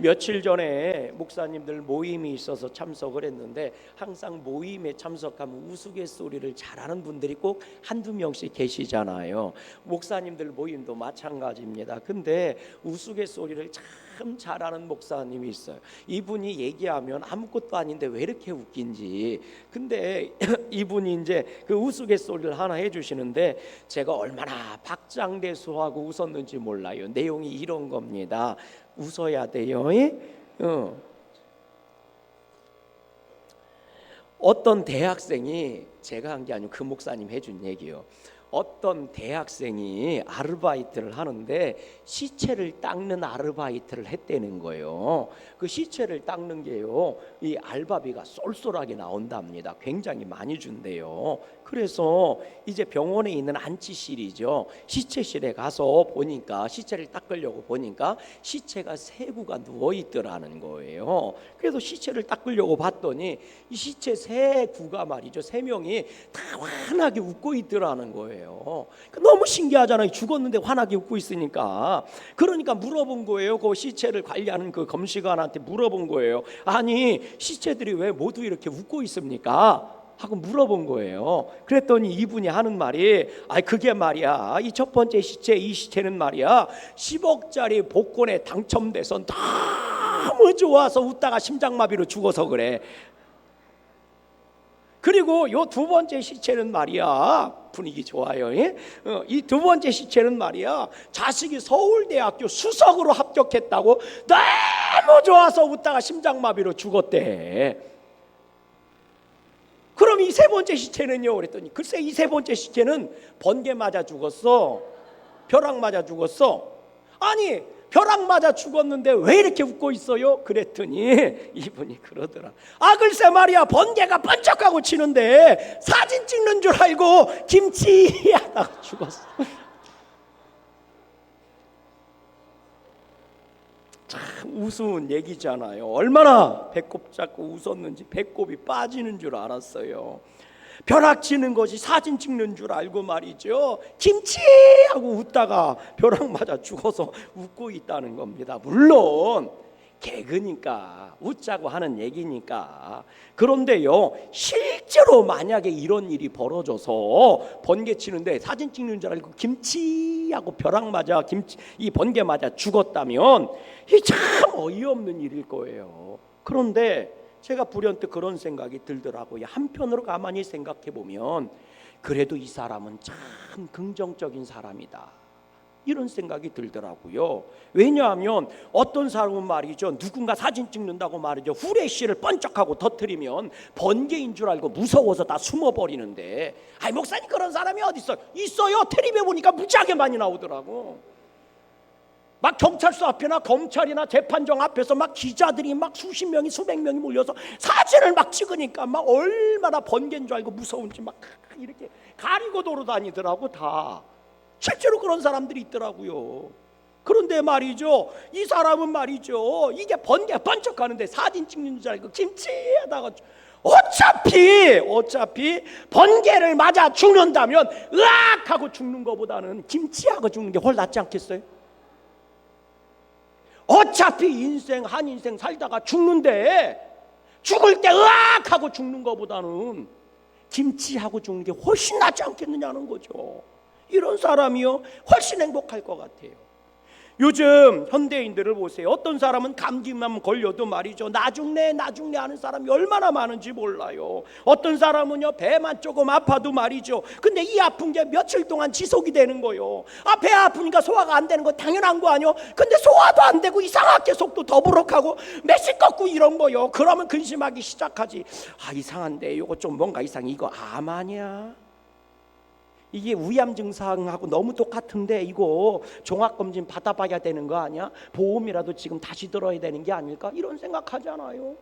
며칠 전에 목사님들 모임이 있어서 참석을 했는데, 항상 모임에 참석하면 우스갯소리를 잘하는 분들이 꼭 한두 명씩 계시잖아요. 목사님들 모임도 마찬가지입니다. 근데 우스갯소리를 참 잘하는 목사님이 있어요. 이분이 얘기하면 아무것도 아닌데 왜 이렇게 웃긴지. 근데 이분이 이제 그 우스갯소리를 하나 해주시는데, 제가 얼마나 박장대소하고 웃었는지 몰라요. 내용이 이런 겁니다. 웃어야 돼요. 어떤 대학생이, 제가 한 게 아니고 그 목사님 해준 얘기요. 어떤 대학생이 아르바이트를 하는데 시체를 닦는 아르바이트를 했다는 거예요. 그 시체를 닦는 게요, 이 알바비가 쏠쏠하게 나온답니다. 굉장히 많이 준대요. 그래서 이제 병원에 있는 안치실이죠, 시체실에 가서 보니까, 시체를 닦으려고 보니까 시체가 세 구가 누워 있더라는 거예요. 그래서 시체를 닦으려고 봤더니 이 시체 세 구가 말이죠, 세 명이 다 환하게 웃고 있더라는 거예요. 너무 신기하잖아요. 죽었는데 환하게 웃고 있으니까. 그러니까 물어본 거예요. 그 시체를 관리하는 그 검시관한테 물어본 거예요. 아니, 시체들이 왜 모두 이렇게 웃고 있습니까? 하고 물어본 거예요. 그랬더니 이분이 하는 말이, 그게 말이야, 이 첫 번째 시체, 이 시체는 말이야 10억짜리 복권에 당첨돼서 너무 좋아서 웃다가 심장마비로 죽어서 그래. 그리고 요 두 번째 시체는 말이야, 분위기 좋아요. 이 두 번째 시체는 말이야, 자식이 서울대학교 수석으로 합격했다고 너무 좋아서 웃다가 심장마비로 죽었대. 그럼 이 세 번째 시체는요? 그랬더니 글쎄, 이 세 번째 시체는 번개 맞아 죽었어. 벼락 맞아 죽었어. 아니, 벼락 맞아 죽었는데 왜 이렇게 웃고 있어요? 그랬더니 이분이 그러더라. 글쎄 말이야, 번개가 번쩍하고 치는데 사진 찍는 줄 알고 김치 하다가 죽었어. 참 우스운 얘기잖아요. 얼마나 배꼽 잡고 웃었는지 배꼽이 빠지는 줄 알았어요. 벼락 치는 것이 사진 찍는 줄 알고 말이죠, 김치 하고 웃다가 벼락 맞아 죽어서 웃고 있다는 겁니다. 물론 개그니까, 웃자고 하는 얘기니까. 그런데요, 실제로 만약에 이런 일이 벌어져서 번개 치는데 사진 찍는 줄 알고 김치 하고 벼락 맞아, 이 번개 맞아 죽었다면 이 참 어이없는 일일 거예요. 그런데 제가 불현듯 그런 생각이 들더라고요. 한편으로 가만히 생각해 보면 그래도 이 사람은 참 긍정적인 사람이다, 이런 생각이 들더라고요. 왜냐하면 어떤 사람은 말이죠, 누군가 사진 찍는다고 말이죠, 후레쉬를 번쩍하고 터뜨리면 번개인 줄 알고 무서워서 다 숨어버리는데, 목사님 그런 사람이 어디 있어요? 있어요. 텔레비에 보니까 무지하게 많이 나오더라고. 막 경찰서 앞이나 검찰이나 재판정 앞에서 막 기자들이 막 수십 명이 수백 명이 몰려서 사진을 막 찍으니까 막 얼마나 번개인 줄 알고 무서운지 막 이렇게 가리고 돌아다니더라고. 다 실제로 그런 사람들이 있더라고요. 그런데 말이죠, 이 사람은 말이죠, 이게 번개 번쩍하는데 사진 찍는 줄 알고 김치하다가 어차피 번개를 맞아 죽는다면 으악 하고 죽는 것보다는 김치하고 죽는 게 훨 낫지 않겠어요? 어차피 한 인생 살다가 죽는데 죽을 때 으악 하고 죽는 것보다는 김치하고 죽는 게 훨씬 낫지 않겠느냐는 거죠. 이런 사람이요, 훨씬 행복할 것 같아요. 요즘 현대인들을 보세요. 어떤 사람은 감기만 걸려도 말이죠, 나 죽네 하는 사람이 얼마나 많은지 몰라요. 어떤 사람은요, 배만 조금 아파도 말이죠, 근데 이 아픈 게 며칠 동안 지속이 되는 거요. 배 아프니까 소화가 안 되는 거 당연한 거 아니요? 근데 소화도 안 되고 이상하게 속도 더부룩하고 매실 꺾고 이런 거요. 그러면 근심하기 시작하지. 이상한데 이거 좀 뭔가 이상해. 이거 암 아니야? 이게 위암 증상하고 너무 똑같은데 이거 종합검진 받아봐야 되는 거 아니야? 보험이라도 지금 다시 들어야 되는 게 아닐까? 이런 생각하잖아요.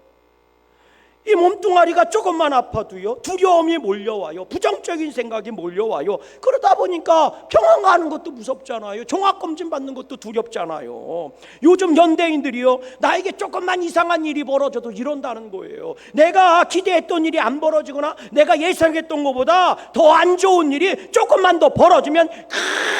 이 몸뚱아리가 조금만 아파도요 두려움이 몰려와요. 부정적인 생각이 몰려와요. 그러다 보니까 병원 가는 것도 무섭잖아요. 종합검진 받는 것도 두렵잖아요. 요즘 현대인들이요 나에게 조금만 이상한 일이 벌어져도 이런다는 거예요. 내가 기대했던 일이 안 벌어지거나 내가 예상했던 것보다 더 안 좋은 일이 조금만 더 벌어지면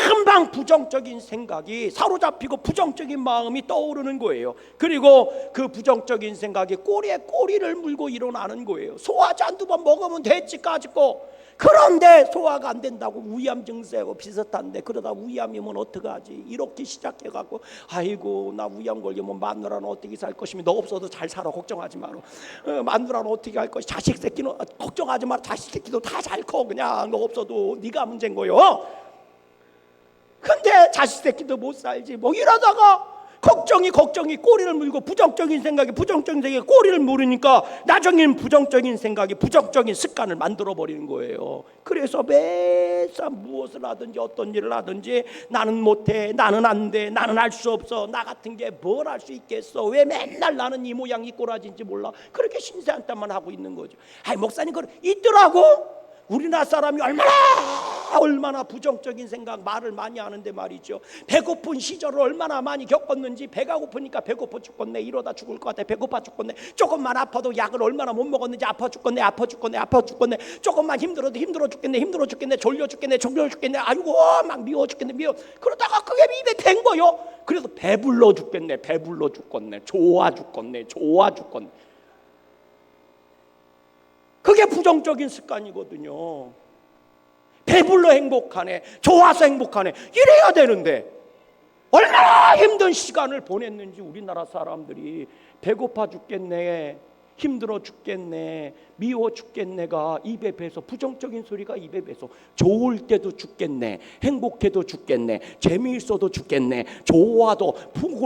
금방 부정적인 생각이 사로잡히고 부정적인 마음이 떠오르는 거예요. 그리고 그 부정적인 생각이 꼬리에 꼬리를 물고 일어나는 거예요. 소화제 한두 번 먹으면 됐지 까짓거. 그런데 소화가 안 된다고 위암 증세하고 비슷한데 그러다 위암이면 어떡하지 이렇게 시작해갖고 아이고 나 위암 걸리면 마누라는 어떻게 살 것이며 너 없어도 잘 살아 걱정하지 마라. 마누라는 어떻게 할 것이 자식 새끼는 걱정하지 마라. 자식 새끼도 다 잘 커 그냥 너 없어도 네가 문제인 거요. 근데 자식 새끼도 못 살지 뭐 이러다가 걱정이 꼬리를 물고 부정적인 생각이 꼬리를 물으니까 나중엔 부정적인 생각이 부정적인 습관을 만들어 버리는 거예요. 그래서 매사 무엇을 하든지 어떤 일을 하든지 나는 못해, 나는 안 돼, 나는 할 수 없어, 나 같은 게 뭘 할 수 있겠어, 왜 맨날 나는 이 모양 이 꼬라지인지 몰라. 그렇게 신세한탄만 하고 있는 거죠. 아이 목사님 그걸 있더라고. 우리나라 사람이 얼마나 부정적인 생각 말을 많이 하는데 말이죠. 배고픈 시절을 얼마나 많이 겪었는지 배가 고프니까 배고파 죽겠네 이러다 죽을 것 같아 배고파 죽겠네. 조금만 아파도 약을 얼마나 못 먹었는지 아파 죽겠네 조금만 힘들어도 힘들어 죽겠네 졸려 죽겠네 아이고 막 미워 죽겠네 그러다가 그게 입에 댄 거요. 그래서 배불러 죽겠네 좋아 죽겠네 그게 부정적인 습관이거든요. 배불러 행복하네 좋아서 행복하네 이래야 되는데 얼마나 힘든 시간을 보냈는지 우리나라 사람들이 배고파 죽겠네 힘들어 죽겠네 미워 죽겠네가 입에 배서 부정적인 소리가 입에 배서 좋을 때도 죽겠네 행복해도 죽겠네 재미있어도 죽겠네 좋아도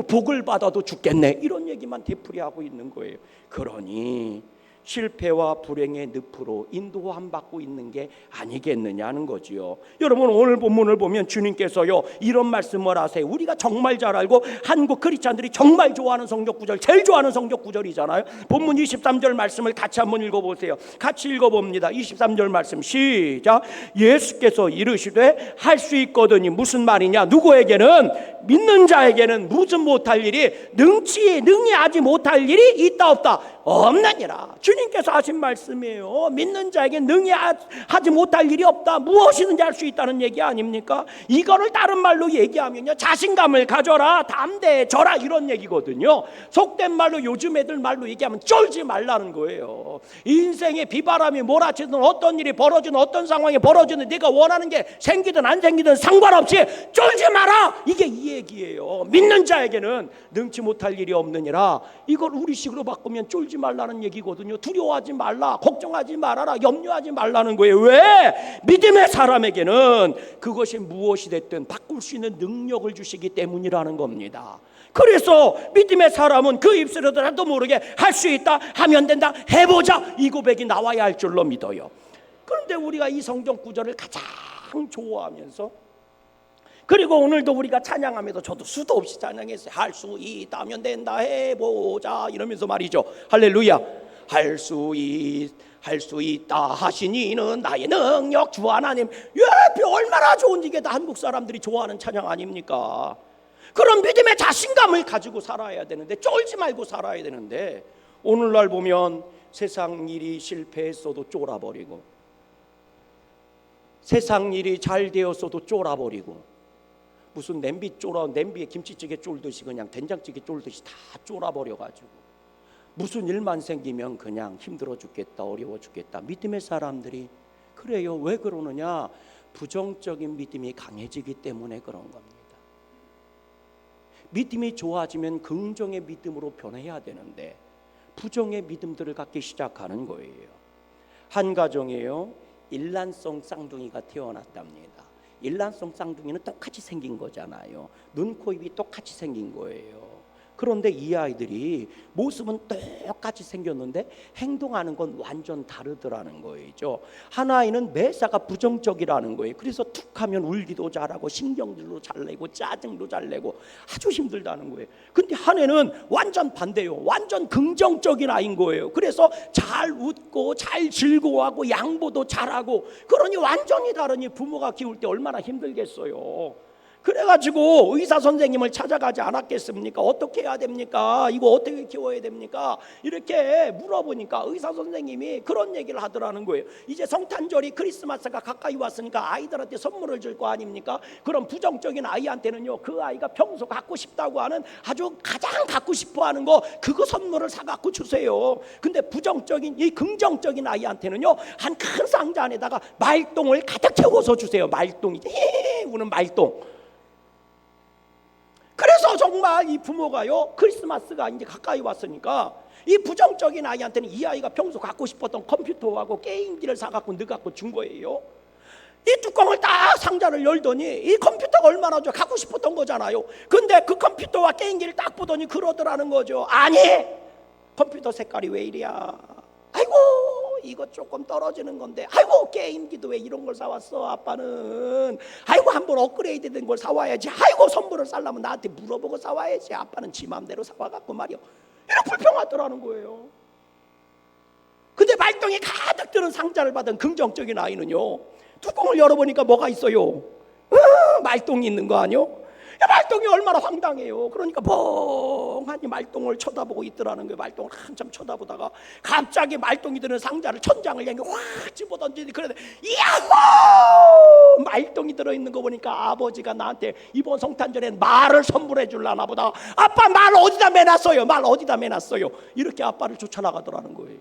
복을 받아도 죽겠네 이런 얘기만 되풀이하고 있는 거예요. 그러니 실패와 불행의 늪으로 인도함받고 있는 게 아니겠느냐는 거지요. 여러분 오늘 본문을 보면 주님께서요 이런 말씀을 하세요. 우리가 정말 잘 알고 한국 크리스찬들이 정말 좋아하는 성경 구절 제일 좋아하는 성경 구절이잖아요. 본문 23절 말씀을 같이 한번 읽어보세요. 같이 읽어봅니다. 23절 말씀 시작. 예수께서 이르시되 할 수 있거든이 무슨 말이냐. 누구에게는 믿는 자에게는 무슨 못할 일이 능히 하지 못할 일이 있다 없다 없느니라. 주님께서 하신 말씀이에요. 믿는 자에게 능히 하지 못할 일이 없다. 무엇이든지 할 수 있다는 얘기 아닙니까? 이거를 다른 말로 얘기하면요 자신감을 가져라 담대해져라 이런 얘기거든요. 속된 말로 요즘 애들 말로 얘기하면 쫄지 말라는 거예요. 인생에 비바람이 몰아치든 어떤 일이 벌어지든 어떤 상황이 벌어지든 네가 원하는 게 생기든 안 생기든 상관없이 쫄지 마라 이게 이 얘기예요. 믿는 자에게는 능치 못할 일이 없느니라. 이걸 우리식으로 바꾸면 쫄지 말라는 얘기거든요. 두려워하지 말라 걱정하지 말아라 염려하지 말라는 거예요. 왜? 믿음의 사람에게는 그것이 무엇이 됐든 바꿀 수 있는 능력을 주시기 때문이라는 겁니다. 그래서 믿음의 사람은 그 입술에도 모르게 할 수 있다 하면 된다 해보자 이 고백이 나와야 할 줄로 믿어요. 그런데 우리가 이 성경 구절을 가장 좋아하면서 그리고 오늘도 우리가 찬양하면서 저도 수도 없이 찬양했어요. 할 수 있다면 된다 해보자 이러면서 말이죠. 할렐루야. 할 수 있다 하시니는 나의 능력 주 하나님. 예, 얼마나 좋은 이게 다 한국 사람들이 좋아하는 찬양 아닙니까? 그런 믿음의 자신감을 가지고 살아야 되는데 쫄지 말고 살아야 되는데 오늘날 보면 세상 일이 실패했어도 쫄아버리고 세상 일이 잘 되었어도 쫄아버리고 무슨 냄비에 김치찌개 쫄듯이 그냥 된장찌개 쫄듯이 다 쫄아버려가지고 무슨 일만 생기면 그냥 힘들어 죽겠다 어려워 죽겠다. 믿음의 사람들이 그래요. 왜 그러느냐? 부정적인 믿음이 강해지기 때문에 그런 겁니다. 믿음이 좋아지면 긍정의 믿음으로 변해야 되는데 부정의 믿음들을 갖기 시작하는 거예요. 한 가정에요 일란성 쌍둥이가 태어났답니다. 일란성 쌍둥이는 똑같이 생긴 거잖아요. 눈, 코, 입이 똑같이 생긴 거예요. 그런데 이 아이들이 모습은 똑같이 생겼는데 행동하는 건 완전 다르더라는 거죠. 한 아이는 매사가 부정적이라는 거예요. 그래서 툭하면 울기도 잘하고 신경질도 잘 내고 짜증도 잘 내고 아주 힘들다는 거예요. 근데 한 애는 완전 반대요. 완전 긍정적인 아이인 거예요. 그래서 잘 웃고 잘 즐거워하고 양보도 잘하고, 그러니 완전히 다르니 부모가 키울 때 얼마나 힘들겠어요. 그래가지고 의사 선생님을 찾아가지 않았겠습니까? 어떻게 해야 됩니까? 이거 어떻게 키워야 됩니까? 이렇게 물어보니까 의사 선생님이 그런 얘기를 하더라는 거예요. 이제 성탄절이 크리스마스가 가까이 왔으니까 아이들한테 선물을 줄 거 아닙니까? 그럼 부정적인 아이한테는요, 그 아이가 평소 갖고 싶다고 하는 아주 가장 갖고 싶어하는 거, 그거 선물을 사갖고 주세요. 근데 부정적인 이 긍정적인 아이한테는요, 한 큰 상자 안에다가 말똥을 가득 채워서 주세요. 말똥이 우는 말똥. 그래서 정말 이 부모가요, 크리스마스가 이제 가까이 왔으니까 이 부정적인 아이한테는 이 아이가 평소 갖고 싶었던 컴퓨터하고 게임기를 사갖고 넣어갖고 준 거예요. 이 뚜껑을 딱 상자를 열더니 이 컴퓨터가 얼마나 좋아, 갖고 싶었던 거잖아요. 근데 그 컴퓨터와 게임기를 딱 보더니 그러더라는 거죠. 아니, 컴퓨터 색깔이 왜 이래야, 아이고 이거 조금 떨어지는 건데, 아이고 게임기도 왜 이런 걸 사왔어 아빠는, 아이고 한번 업그레이드 된 걸 사와야지, 아이고 선물을 살려면 나한테 물어보고 사와야지, 아빠는 지 맘대로 사와갖고 말이야, 이렇게 불평하더라는 거예요. 근데 말똥이 가득 들은 상자를 받은 긍정적인 아이는요, 뚜껑을 열어보니까 뭐가 있어요? 말똥이 있는 거 아니요? 말똥이 얼마나 황당해요. 그러니까 멍하니 말똥을 쳐다보고 있더라는 거예요. 말똥을 한참 쳐다보다가 갑자기 말똥이 드는 상자를 천장을 향해 확 집어던지니, 그러더니 야호! 말똥이 들어있는 거 보니까 아버지가 나한테 이번 성탄절엔 말을 선물해 줄라나 보다. 아빠 말 어디다 매놨어요? 말 어디다 매놨어요? 이렇게 아빠를 쫓아나가더라는 거예요.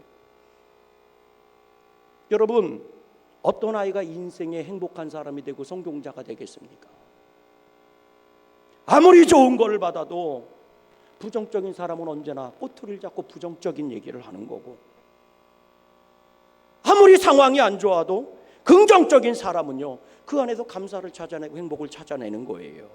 여러분, 어떤 아이가 인생에 행복한 사람이 되고 성공자가 되겠습니까? 아무리 좋은 걸 받아도 부정적인 사람은 언제나 꼬투리를 잡고 부정적인 얘기를 하는 거고, 아무리 상황이 안 좋아도 긍정적인 사람은요, 그 안에서 감사를 찾아내고 행복을 찾아내는 거예요.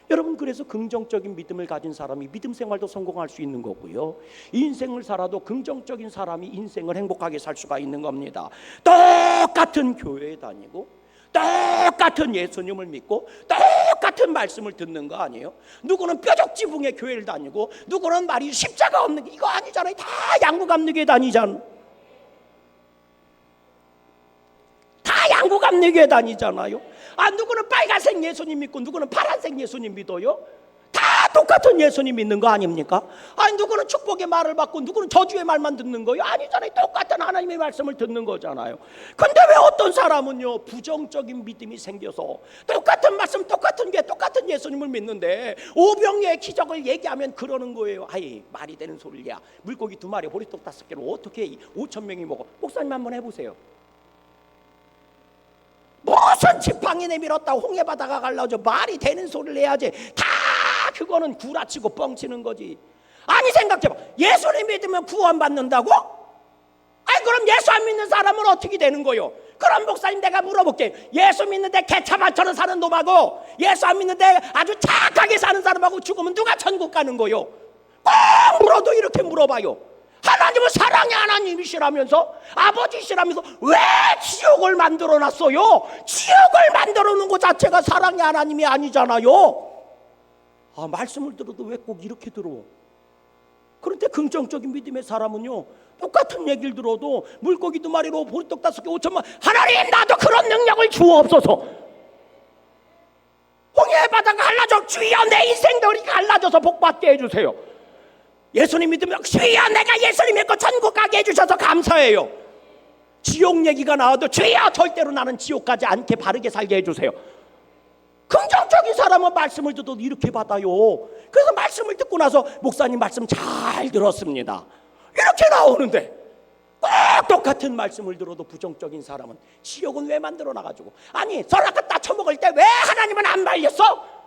여러분, 그래서 긍정적인 믿음을 가진 사람이 믿음 생활도 성공할 수 있는 거고요, 인생을 살아도 긍정적인 사람이 인생을 행복하게 살 수가 있는 겁니다. 똑같은 교회에 다니고 똑같은 예수님을 믿고 똑같은 말씀을 듣는 거 아니에요? 누구는 뾰족지붕의 교회를 다니고 누구는 말이 십자가 없는, 이거 아니잖아요. 다 양구감리교회 다니잖아. 다 양구감리교회 다니잖아요. 아, 누구는 빨간색 예수님 믿고 누구는 파란색 예수님 믿어요? 다 똑같은 예수님 믿는 거 아닙니까? 아니, 누구는 축복의 말을 받고 누구는 저주의 말만 듣는 거예요? 아니잖아요. 똑같은 하나님의 말씀을 듣는 거잖아요. 근데 왜 어떤 사람은요, 부정적인 믿음이 생겨서 똑같은 말씀, 똑같은 게 똑같은 예수님을 믿는데 오병이의 기적을 얘기하면 그러는 거예요. 아이, 말이 되는 소리야. 물고기 2마리 보리떡 5개로 어떻게 5,000명이 먹어? 목사님 한번 해보세요. 무슨 지팡이 내밀었다고 홍해바다가 갈라져 말이 되는 소리를 해야지. 다 그거는 구라치고 뻥치는 거지. 아니, 생각해봐. 예수님 믿으면 구원받는다고? 아니, 그럼 예수 안 믿는 사람은 어떻게 되는 거요? 그럼 목사님, 내가 물어볼게. 예수 믿는데 개차반처럼 사는 놈하고 예수 안 믿는데 아주 착하게 사는 사람하고 죽으면 누가 천국 가는 거요? 꼭 물어도 이렇게 물어봐요. 하나님은 사랑의 하나님이시라면서, 아버지시라면서 왜 지옥을 만들어놨어요? 지옥을 만들어 놓은 것 자체가 사랑의 하나님이 아니잖아요. 아, 말씀을 들어도 왜 꼭 이렇게 들어? 그런데 긍정적인 믿음의 사람은요, 똑같은 얘기를 들어도 물고기 2마리로 보리떡 5개 5천만, 하나님 나도 그런 능력을 주옵소서. 홍해의 바다가 갈라져, 주여 내 인생도 이렇게 갈라져서 복받게 해주세요. 예수님 믿으면 주여 내가 예수님 믿고 천국 가게 해주셔서 감사해요. 지옥 얘기가 나와도 주여 절대로 나는 지옥 가지 않게 바르게 살게 해주세요. 긍정적인 사람은 말씀을 듣도 이렇게 받아요. 그래서 말씀을 듣고 나서 목사님 말씀 잘 들었습니다, 이렇게 나오는데, 꼭 똑같은 말씀을 들어도 부정적인 사람은 지옥은 왜 만들어 놔가지고, 아니 선악과 따 처먹을 때 왜 하나님은 안 말렸어?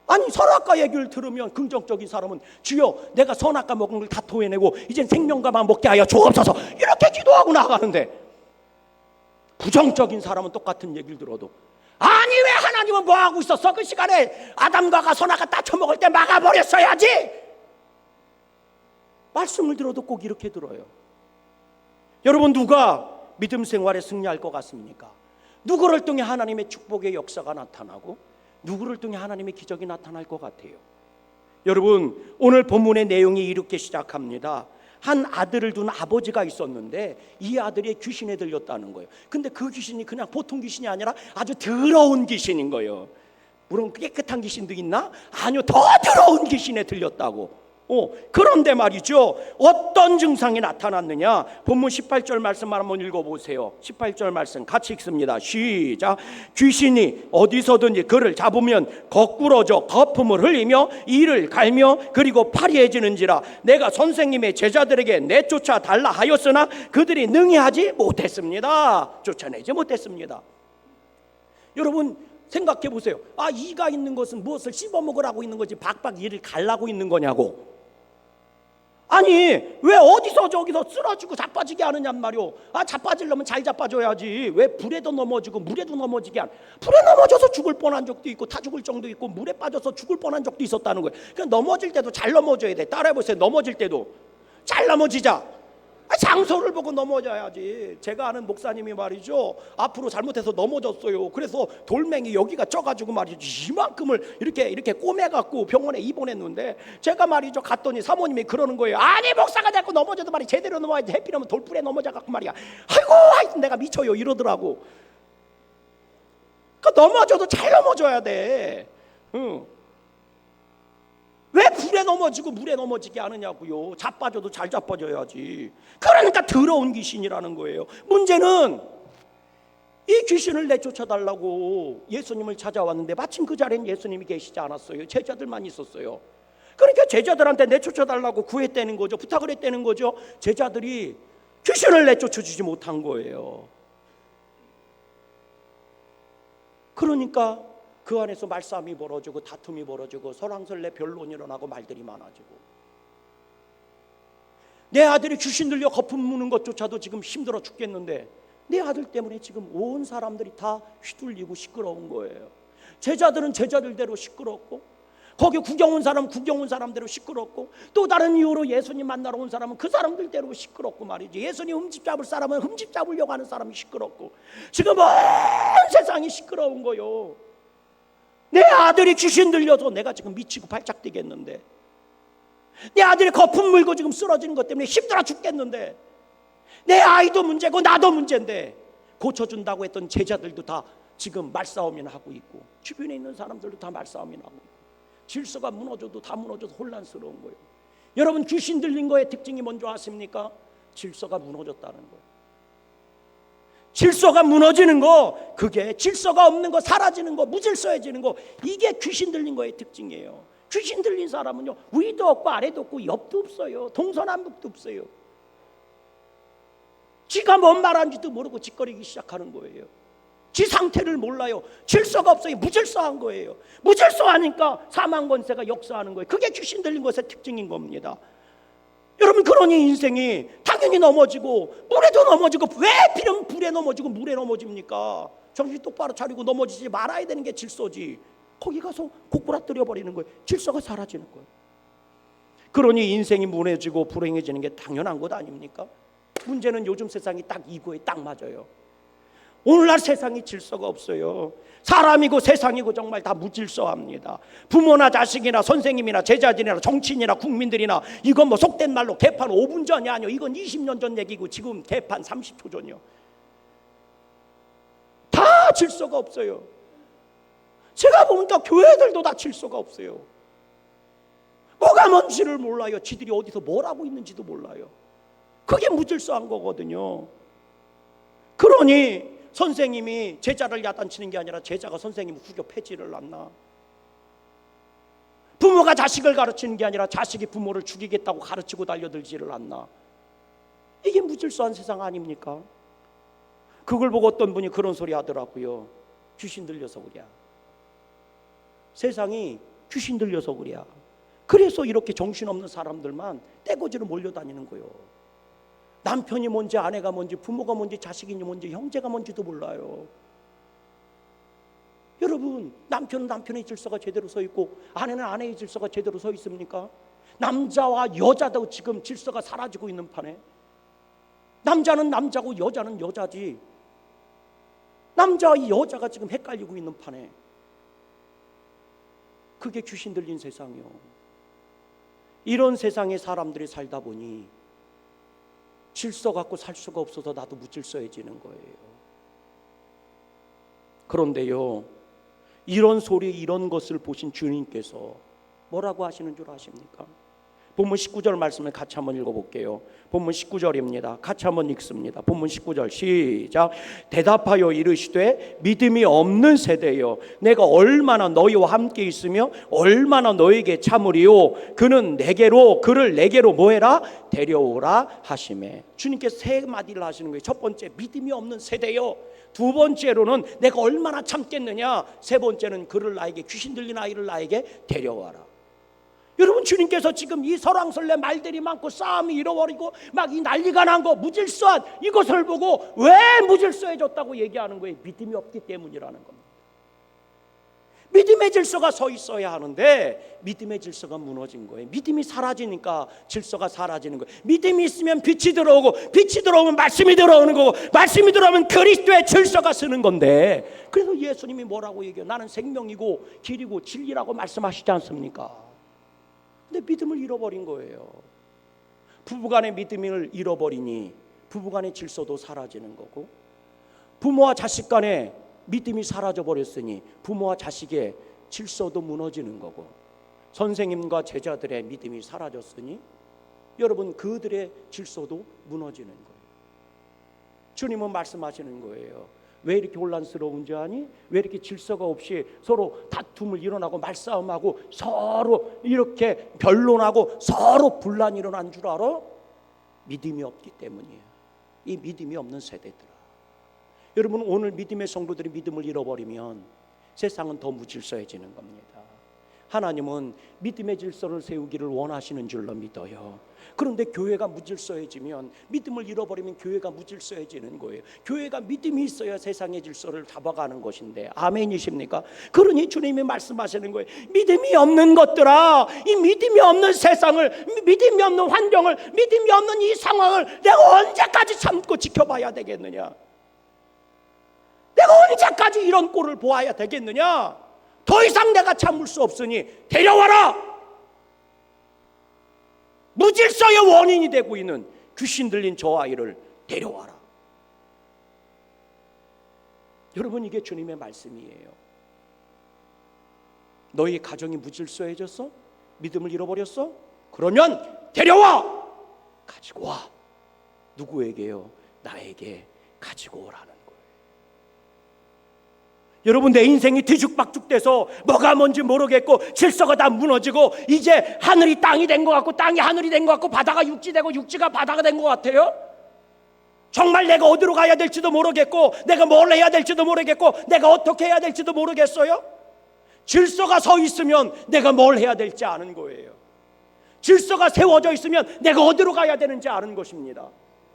아니, 선악과 얘기를 들으면 긍정적인 사람은 주여 내가 선악과 먹은 걸 다 토해내고 이젠 생명과만 먹게 하여 주옵소서, 이렇게 기도하고 나가는데, 부정적인 사람은 똑같은 얘기를 들어도 아니 왜 하나님은 뭐 하고 있었어? 그 시간에 아담과 선악과 따쳐 먹을 때 막아버렸어야지. 말씀을 들어도 꼭 이렇게 들어요. 여러분, 누가 믿음 생활에 승리할 것 같습니까? 누구를 통해 하나님의 축복의 역사가 나타나고 누구를 통해 하나님의 기적이 나타날 것 같아요? 여러분, 오늘 본문의 내용이 이렇게 시작합니다. 한 아들을 둔 아버지가 있었는데 이 아들이 귀신에 들렸다는 거예요. 근데 그 귀신이 그냥 보통 귀신이 아니라 아주 더러운 귀신인 거예요. 물론 깨끗한 귀신도 있나? 아니요, 더 더러운 귀신에 들렸다고. 그런데 말이죠, 어떤 증상이 나타났느냐? 본문 18절 말씀 한번 읽어보세요. 18절 말씀 같이 읽습니다. 시작. 귀신이 어디서든지 그를 잡으면 거꾸러져 거품을 흘리며 이를 갈며 그리고 파리해지는지라 내가 선생님의 제자들에게 내쫓아 달라 하였으나 그들이 능히 하지 못했습니다. 쫓아내지 못했습니다. 여러분, 생각해 보세요. 이가 있는 것은 무엇을 씹어먹으라고 있는 거지 박박 이를 갈라고 있는 거냐고. 아니, 왜 어디서 저기서 쓰러지고 자빠지게 하느냔 말이오. 자빠지려면 잘 자빠져야지. 왜 불에도 넘어지고 물에도 넘어지게 불에 넘어져서 죽을 뻔한 적도 있고 타 죽을 정도 있고 물에 빠져서 죽을 뻔한 적도 있었다는 거예요. 그냥 넘어질 때도 잘 넘어져야 돼. 따라해보세요. 넘어질 때도 잘 넘어지자. 장소를 보고 넘어져야지. 제가 아는 목사님이 말이죠, 앞으로 잘못해서 넘어졌어요. 그래서 돌멩이 여기가 쪄가지고 말이죠, 이만큼을 이렇게 꼬매갖고 병원에 입원했는데, 제가 말이죠 갔더니 사모님이 그러는 거예요. 아니, 목사가 자꾸 넘어져도 말이 제대로 넘어야지. 해피하면 돌불에 넘어져갖고 말이야. 아이고, 하여튼 내가 미쳐요 이러더라고. 그러니까 넘어져도 잘 넘어져야 돼. 왜 불에 넘어지고 물에 넘어지게 하느냐고요. 자빠져도 잘 자빠져야지. 그러니까 더러운 귀신이라는 거예요. 문제는 이 귀신을 내쫓아달라고 예수님을 찾아왔는데 마침 그 자리엔 예수님이 계시지 않았어요. 제자들만 있었어요. 그러니까 제자들한테 내쫓아달라고 구했다는 거죠. 부탁을 했다는 거죠. 제자들이 귀신을 내쫓아주지 못한 거예요. 그러니까 그 안에서 말싸움이 벌어지고 다툼이 벌어지고 설왕설래 변론이 일어나고 말들이 많아지고, 내 아들이 귀신 들려 거품 무는 것조차도 지금 힘들어 죽겠는데 내 아들 때문에 지금 온 사람들이 다 휘둘리고 시끄러운 거예요. 제자들은 제자들대로 시끄럽고, 거기 구경 온 사람은 구경 온 사람대로 시끄럽고, 또 다른 이유로 예수님 만나러 온 사람은 그 사람들대로 시끄럽고 말이지. 예수님 흠집 잡을 사람은 흠집 잡으려고 하는 사람이 시끄럽고, 지금 온 세상이 시끄러운 거요. 내 아들이 귀신 들려서 내가 지금 미치고 발작 뛰겠는데, 내 아들이 거품 물고 지금 쓰러지는 것 때문에 힘들어 죽겠는데, 내 아이도 문제고 나도 문제인데 고쳐준다고 했던 제자들도 다 지금 말싸움이나 하고 있고, 주변에 있는 사람들도 다 말싸움이나 하고 있고, 질서가 무너져도 다 무너져서 혼란스러운 거예요. 여러분, 귀신 들린 거의 특징이 뭔지 아십니까? 질서가 무너졌다는 거예요. 질서가 무너지는 거, 그게 질서가 없는 거, 사라지는 거, 무질서해지는 거, 이게 귀신 들린 거의 특징이에요. 귀신 들린 사람은요, 위도 없고 아래도 없고 옆도 없어요. 동서남북도 없어요. 지가 뭔 말하는지도 모르고 짓거리기 시작하는 거예요. 지 상태를 몰라요. 질서가 없어요. 무질서한 거예요. 무질서하니까 사망 권세가 역사하는 거예요. 그게 귀신 들린 것의 특징인 겁니다. 여러분, 그러니 인생이 당연히 넘어지고 물에도 넘어지고, 왜 필요면 불에 넘어지고 물에 넘어집니까? 정신 똑바로 차리고 넘어지지 말아야 되는 게 질서지. 거기 가서 고꾸라뜨려 버리는 거예요. 질서가 사라지는 거예요. 그러니 인생이 무너지고 불행해지는 게 당연한 것 아닙니까? 문제는 요즘 세상이 딱 이거에 딱 맞아요. 오늘날 세상이 질서가 없어요. 사람이고 세상이고 정말 다 무질서합니다. 부모나 자식이나 선생님이나 제자들이나 정치인이나 국민들이나, 이건 뭐 속된 말로 개판 5분 전이 아니요, 이건 20년 전 얘기고 지금 개판 30초 전이요. 다 질서가 없어요. 제가 보니까 교회들도 다 질서가 없어요. 뭐가 뭔지를 몰라요. 지들이 어디서 뭘 하고 있는지도 몰라요. 그게 무질서한 거거든요. 그러니 선생님이 제자를 야단치는 게 아니라 제자가 선생님을 후교 패지를 않나? 부모가 자식을 가르치는 게 아니라 자식이 부모를 죽이겠다고 가르치고 달려들지를 않나? 이게 무질서한 세상 아닙니까? 그걸 보고 어떤 분이 그런 소리 하더라고요. 귀신 들려서 그래. 세상이 귀신 들려서 그래. 그래서 이렇게 정신없는 사람들만 떼거지로 몰려다니는 거예요. 남편이 뭔지 아내가 뭔지 부모가 뭔지 자식이 뭔지 형제가 뭔지도 몰라요. 여러분, 남편은 남편의 질서가 제대로 서 있고 아내는 아내의 질서가 제대로 서 있습니까? 남자와 여자도 지금 질서가 사라지고 있는 판에, 남자는 남자고 여자는 여자지, 남자와 여자가 지금 헷갈리고 있는 판에, 그게 귀신 들린 세상이요. 이런 세상에 사람들이 살다 보니 질서 갖고 살 수가 없어서 나도 무질서해지는 거예요. 그런데요, 이런 소리, 이런 것을 보신 주님께서 뭐라고 하시는 줄 아십니까? 본문 19절 말씀을 같이 한번 읽어볼게요. 본문 19절입니다. 같이 한번 읽습니다. 본문 19절 시작. 대답하여 이르시되 믿음이 없는 세대여, 내가 얼마나 너희와 함께 있으며 얼마나 너희에게 참으리요. 그를 내게로 뭐해라? 데려오라 하시매. 주님께서 세 마디를 하시는 거예요. 첫 번째, 믿음이 없는 세대여. 두 번째로는 내가 얼마나 참겠느냐. 세 번째는 그를 나에게, 귀신 들린 아이를 나에게 데려와라. 여러분, 주님께서 지금 이 설왕설래 말들이 많고 싸움이 잃어버리고 막 이 난리가 난 거, 무질서한 이것을 보고 왜 무질서해졌다고 얘기하는 거예요? 믿음이 없기 때문이라는 겁니다. 믿음의 질서가 서 있어야 하는데 믿음의 질서가 무너진 거예요. 믿음이 사라지니까 질서가 사라지는 거예요. 믿음이 있으면 빛이 들어오고, 빛이 들어오면 말씀이 들어오는 거고, 말씀이 들어오면 그리스도의 질서가 서는 건데, 그래서 예수님이 뭐라고 얘기해요? 나는 생명이고 길이고 진리라고 말씀하시지 않습니까? 근데 믿음을 잃어버린 거예요. 부부간의 믿음을 잃어버리니 부부간의 질서도 사라지는 거고, 부모와 자식 간의 믿음이 사라져버렸으니 부모와 자식의 질서도 무너지는 거고, 선생님과 제자들의 믿음이 사라졌으니 여러분, 그들의 질서도 무너지는 거예요. 주님은 말씀하시는 거예요. 왜 이렇게 혼란스러운지 아니? 왜 이렇게 질서가 없이 서로 다툼을 일어나고 말싸움하고 서로 이렇게 변론하고 서로 분란이 일어난 줄 알아? 믿음이 없기 때문이에요. 이 믿음이 없는 세대들아, 여러분, 오늘 믿음의 성도들이 믿음을 잃어버리면 세상은 더 무질서해지는 겁니다. 하나님은 믿음의 질서를 세우기를 원하시는 줄로 믿어요. 그런데 교회가 무질서해지면, 믿음을 잃어버리면 교회가 무질서해지는 거예요. 교회가 믿음이 있어야 세상의 질서를 잡아가는 것인데, 아멘이십니까? 그러니 주님이 말씀하시는 거예요. 믿음이 없는 것들아, 이 믿음이 없는 세상을, 믿음이 없는 환경을, 믿음이 없는 이 상황을 내가 언제까지 참고 지켜봐야 되겠느냐? 내가 언제까지 이런 꼴을 보아야 되겠느냐? 더 이상 내가 참을 수 없으니 데려와라. 무질서의 원인이 되고 있는 귀신 들린 저 아이를 데려와라. 여러분, 이게 주님의 말씀이에요. 너희 가정이 무질서해졌어? 믿음을 잃어버렸어? 그러면 데려와. 가지고 와. 누구에게요? 나에게 가지고 오라는 거예요. 여러분, 내 인생이 뒤죽박죽돼서 뭐가 뭔지 모르겠고 질서가 다 무너지고 이제 하늘이 땅이 된 것 같고 땅이 하늘이 된 것 같고 바다가 육지 되고 육지가 바다가 된 것 같아요. 정말 내가 어디로 가야 될지도 모르겠고 내가 뭘 해야 될지도 모르겠고 내가 어떻게 해야 될지도 모르겠어요. 질서가 서 있으면 내가 뭘 해야 될지 아는 거예요. 질서가 세워져 있으면 내가 어디로 가야 되는지 아는 것입니다.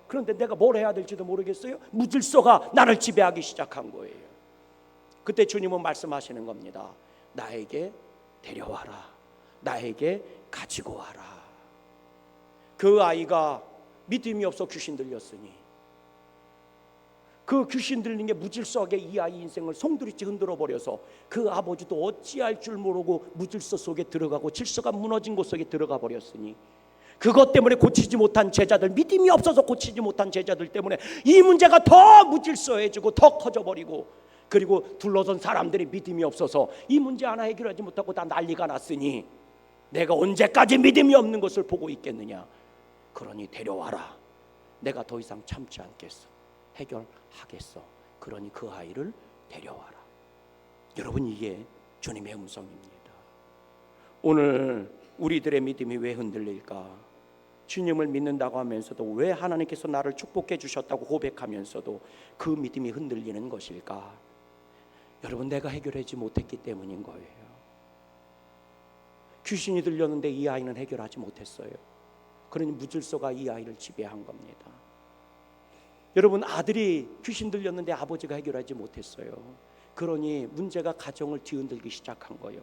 그런데 내가 뭘 해야 될지도 모르겠어요. 무질서가 나를 지배하기 시작한 거예요. 그때 주님은 말씀하시는 겁니다. 나에게 데려와라. 나에게 가지고 와라. 그 아이가 믿음이 없어 귀신 들렸으니 그 귀신 들린 게 무질서하게 이 아이 인생을 송두리째 흔들어 버려서 그 아버지도 어찌할 줄 모르고 무질서 속에 들어가고 질서가 무너진 곳 속에 들어가 버렸으니, 그것 때문에 고치지 못한 제자들, 믿음이 없어서 고치지 못한 제자들 때문에 이 문제가 더 무질서해지고 더 커져버리고, 그리고 둘러선 사람들이 믿음이 없어서 이 문제 하나 해결하지 못하고 다 난리가 났으니 내가 언제까지 믿음이 없는 것을 보고 있겠느냐? 그러니 데려와라. 내가 더 이상 참지 않겠어. 해결하겠어. 그러니 그 아이를 데려와라. 여러분, 이게 주님의 음성입니다. 오늘 우리들의 믿음이 왜 흔들릴까? 주님을 믿는다고 하면서도 왜 하나님께서 나를 축복해 주셨다고 고백하면서도 그 믿음이 흔들리는 것일까? 여러분, 내가 해결하지 못했기 때문인 거예요. 귀신이 들렸는데 이 아이는 해결하지 못했어요. 그러니 무질서가 이 아이를 지배한 겁니다. 여러분, 아들이 귀신 들렸는데 아버지가 해결하지 못했어요. 그러니 문제가 가정을 뒤흔들기 시작한 거예요.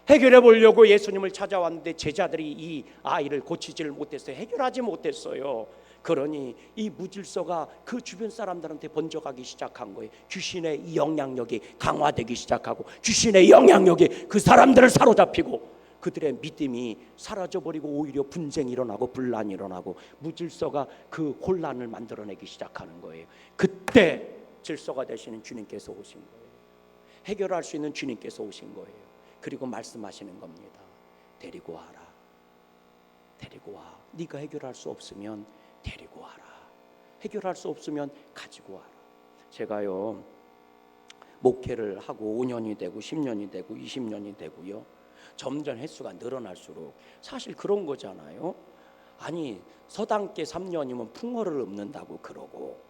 해결해 보려고 예수님을 찾아왔는데 제자들이 이 아이를 고치지를 못했어요. 해결하지 못했어요. 그러니 이 무질서가 그 주변 사람들한테 번져가기 시작한 거예요. 귀신의 이 영향력이 강화되기 시작하고, 귀신의 영향력이 그 사람들을 사로잡히고, 그들의 믿음이 사라져버리고 오히려 분쟁이 일어나고 분란이 일어나고 무질서가 그 혼란을 만들어내기 시작하는 거예요. 그때 질서가 되시는 주님께서 오신 거예요. 해결할 수 있는 주님께서 오신 거예요. 그리고 말씀하시는 겁니다. 데리고 와라. 데리고 와. 네가 해결할 수 없으면 데리고 와라. 해결할 수 없으면 가지고 와라. 제가요, 목회를 하고 5년이 되고 10년이 되고 20년이 되고요, 점점 횟수가 늘어날수록 사실 그런 거잖아요. 아니, 서당계 3년이면 풍어를 읊는다고 그러고,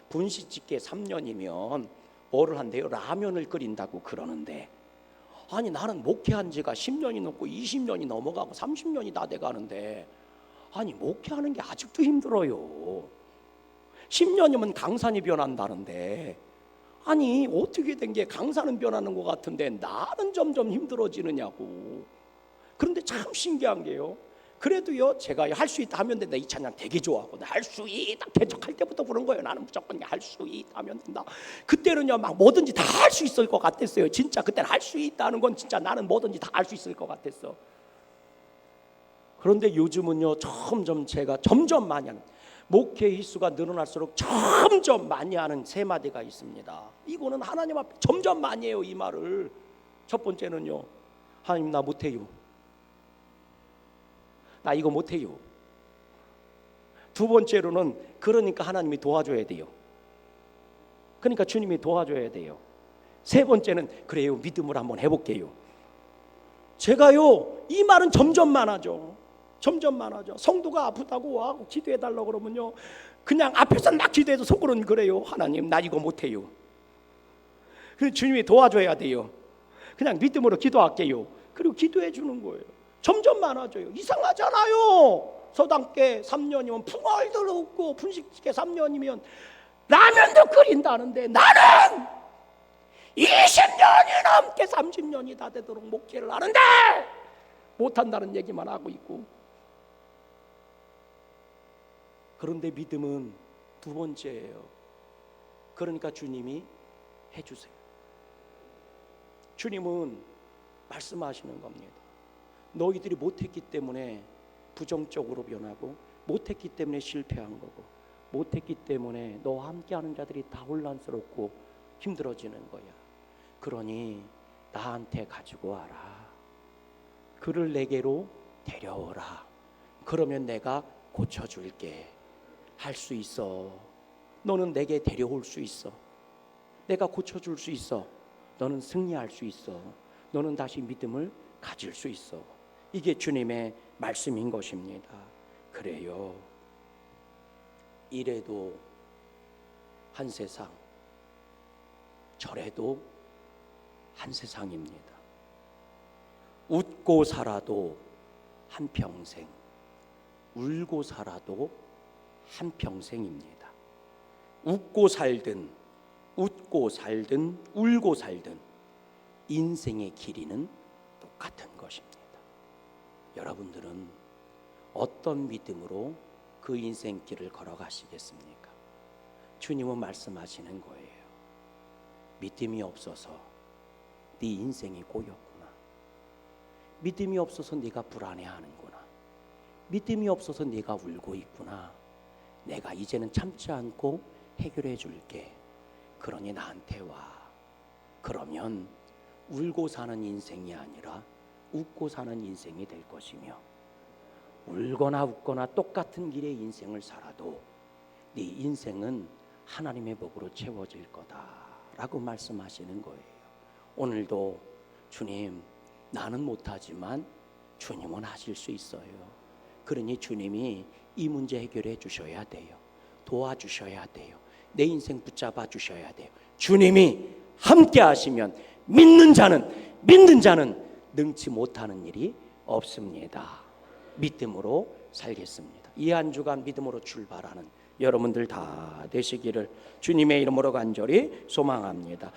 분식집계 3년이면 뭐를 한대요? 라면을 끓인다고 그러는데, 아니 나는 목회한 지가 10년이 넘고 20년이 넘어가고 30년이 다 돼가는데, 아니 목회하는 게 아직도 힘들어요. 10년이면 강산이 변한다는데, 아니 어떻게 된 게 강산은 변하는 것 같은데 나는 점점 힘들어지느냐고. 그런데 참 신기한 게요, 그래도요 제가 할 수 있다 하면 된다 이 찬양 되게 좋아하고, 할 수 있다 개척할 때부터 그런 거예요. 나는 무조건 할 수 있다 하면 된다. 그때는요 막 뭐든지 다 할 수 있을 것 같았어요. 진짜 그때는 할 수 있다는 건 진짜 나는 뭐든지 다 할 수 있을 것 같았어. 그런데 요즘은요 점점 제가 점점 많이 하는, 목회 횟수가 늘어날수록 점점 많이 하는 세 마디가 있습니다. 이거는 하나님 앞에 점점 많이 해요, 이 말을. 첫 번째는요, 하나님 나 못해요. 나 이거 못해요. 두 번째로는 그러니까 하나님이 도와줘야 돼요. 그러니까 주님이 도와줘야 돼요. 세 번째는 그래요, 믿음을 한번 해볼게요. 제가요 이 말은 점점 많아져. 점점 많아져. 성도가 아프다고 와 기도해달라고 그러면요, 그냥 앞에서 막 기도해도 속으로는 그래요. 하나님 나 이거 못해요. 그래서 주님이 도와줘야 돼요. 그냥 믿음으로 기도할게요. 그리고 기도해 주는 거예요. 점점 많아져요. 이상하잖아요. 서당계 3년이면 풍월도 없고 분식계 3년이면 라면도 끓인다는데, 나는 20년이 넘게 30년이 다 되도록 목회를 하는데 못한다는 얘기만 하고 있고. 그런데 믿음은 두 번째예요. 그러니까 주님이 해주세요. 주님은 말씀하시는 겁니다. 너희들이 못했기 때문에 부정적으로 변하고, 못했기 때문에 실패한 거고, 못했기 때문에 너와 함께하는 자들이 다 혼란스럽고 힘들어지는 거야. 그러니 나한테 가지고 와라. 그를 내게로 데려오라. 그러면 내가 고쳐줄게. 할 수 있어. 너는 내게 데려올 수 있어. 내가 고쳐줄 수 있어. 너는 승리할 수 있어. 너는 다시 믿음을 가질 수 있어. 이게 주님의 말씀인 것입니다. 그래요, 이래도 한 세상, 저래도 한 세상입니다. 웃고 살아도 한 평생, 울고 살아도 한 평생입니다. 웃고 살든 울고 살든 인생의 길이는 똑같은 것입니다. 여러분들은 어떤 믿음으로 그 인생길을 걸어가시겠습니까? 주님은 말씀하시는 거예요. 믿음이 없어서 네 인생이 꼬였구나. 믿음이 없어서 네가 불안해하는구나. 믿음이 없어서 네가 울고 있구나. 내가 이제는 참지 않고 해결해 줄게. 그러니 나한테 와. 그러면 울고 사는 인생이 아니라 웃고 사는 인생이 될 것이며, 울거나 웃거나 똑같은 길의 인생을 살아도 네 인생은 하나님의 복으로 채워질 거다라고 말씀하시는 거예요. 오늘도 주님, 나는 못하지만 주님은 하실 수 있어요. 그러니 주님이 이 문제 해결해 주셔야 돼요. 도와주셔야 돼요. 내 인생 붙잡아 주셔야 돼요. 주님이 함께 하시면 믿는 자는 능치 못하는 일이 없습니다. 믿음으로 살겠습니다. 이 한 주간 믿음으로 출발하는 여러분들 다 되시기를 주님의 이름으로 간절히 소망합니다.